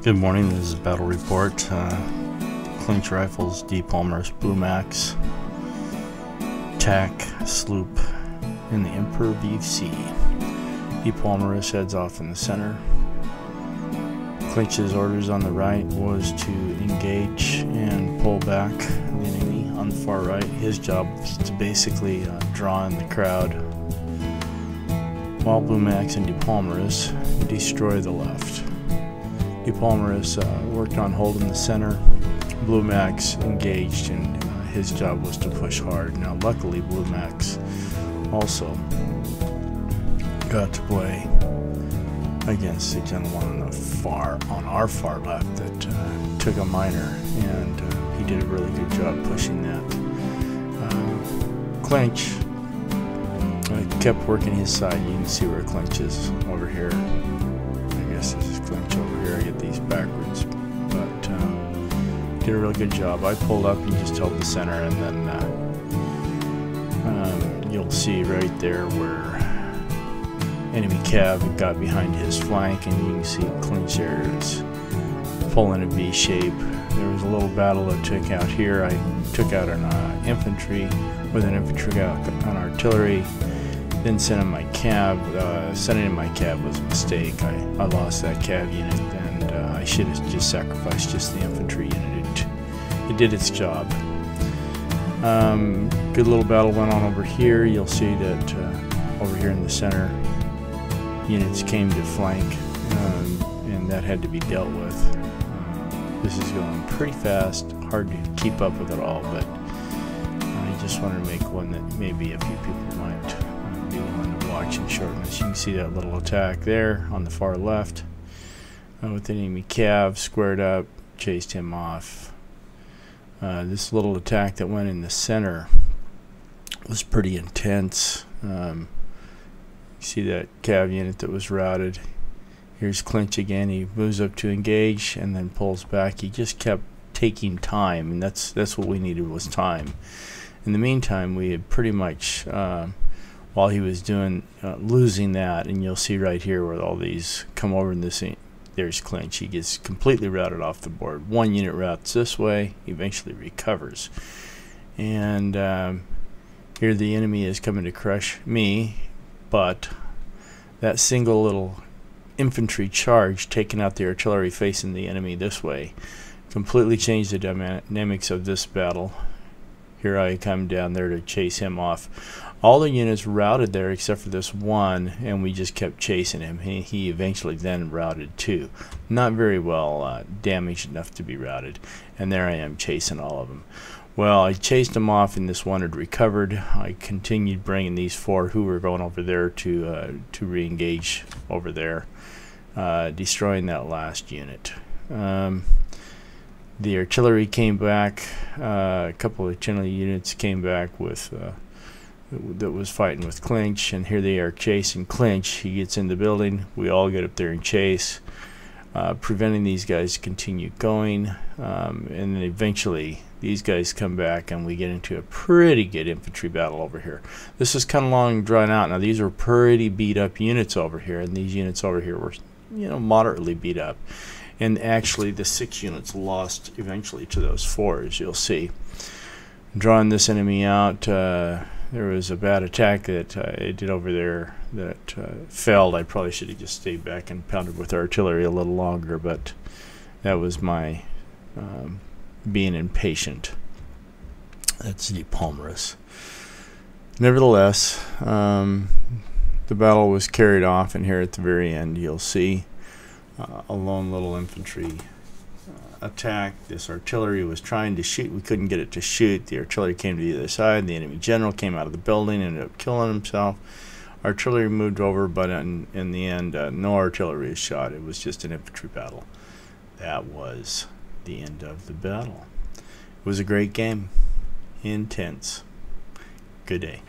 Good morning, this is Battle Report. Clinch Rifles, D. Palmer's Blue Max, TAC, Sloop, and the Emperor VC. D. Palmer's heads off in the center. Clinch's orders on the right was to engage and pull back the enemy on the far right. His job was to basically draw in the crowd, while Blue Max and D. Palmer's destroy the left. D. Palmer's worked on holding the center. Blue Max engaged, and his job was to push hard. Now, luckily, Blue Max also got to play against a gentleman on our far left that took a minor, and he did a really good job pushing that. Clinch kept working his side. You can see where Clinch is over here. I guess this is Clinch over here. I get these backwards, but did a real good job. I pulled up and just held the center, and then you'll see right there where enemy cav got behind his flank, and you can see Clinch there is pulling a V shape. There was a little battle that took out here. I took out an infantry with an infantry on artillery. Then sent in my cab. Sending in my cab was a mistake. I lost that cab unit, and I should have just sacrificed just the infantry unit. It did its job. Good little battle went on over here. You'll see that over here in the center, units came to flank, and that had to be dealt with. This is going pretty fast, hard to keep up with it all, but I just wanted to make one that maybe a few people might be willing to watch and shorten this. You can see that little attack there on the far left with the enemy cav squared up, chased him off. This little attack that went in the center was pretty intense. You see that cav unit that was routed. Here's Clinch again. He moves up to engage and then pulls back. He just kept taking time, and that's what we needed, was time. In the meantime, we had pretty much while he was doing losing that, and you'll see right here where all these come over in this. There's Clinch. He gets completely routed off the board. One unit routes this way, eventually recovers, and here the enemy is coming to crush me, but that single little infantry charge taking out the artillery facing the enemy this way completely changed the dynamics of this battle. Here I come down there to chase him off. All the units routed there except for this one, and we just kept chasing him. He eventually then routed too. Not very well damaged enough to be routed, and there I am chasing all of them. Well, I chased him off, and this one had recovered. I continued bringing these four who were going over there to re-engage over there, destroying that last unit. The artillery came back. A couple of artillery units came back with that was fighting with Clinch, and here they are chasing Clinch. He gets in the building. We all get up there and chase, preventing these guys to continue going, and then eventually these guys come back, and we get into a pretty good infantry battle over here. This is kind of long and drawn out. Now, these are pretty beat up units over here, and these units over here were, moderately beat up. And actually, the 6 units lost eventually to those 4s, you'll see. Drawing this enemy out, there was a bad attack that I did over there that failed. I probably should have just stayed back and pounded with artillery a little longer, but that was my being impatient. That's D. Palmer's. Nevertheless, the battle was carried off, and here at the very end, you'll see a lone little infantry attack. This artillery was trying to shoot. We couldn't get it to shoot. The artillery came to the other side. The enemy general came out of the building, ended up killing himself. Artillery moved over, but in the end, no artillery was shot. It was just an infantry battle. That was the end of the battle. It was a great game. Intense. Good day.